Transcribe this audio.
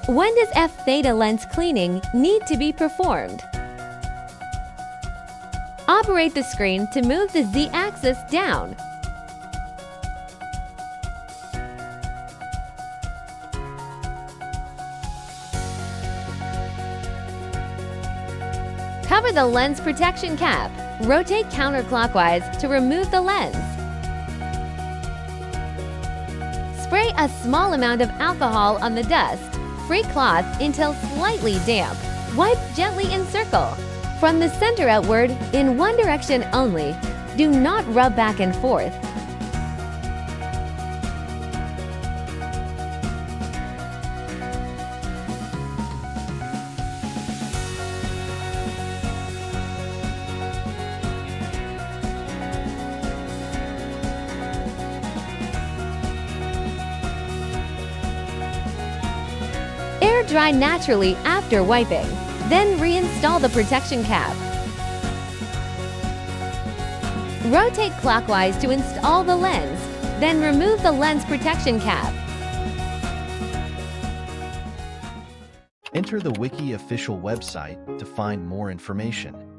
When does f-theta lens cleaning need to be performed? Operate the screen to move the z-axis down. Cover the lens protection cap. Rotate counterclockwise to remove the lens. Spray a small amount of alcohol on the dust-free cloth until slightly damp. Wipe gently in circle, from the center outward in one direction only. Do not rub back and forth. Air dry naturally after wiping. Then reinstall the protection cap. Rotate clockwise to install the lens. Then remove the lens protection cap. Enter the Wiki official website to find more information.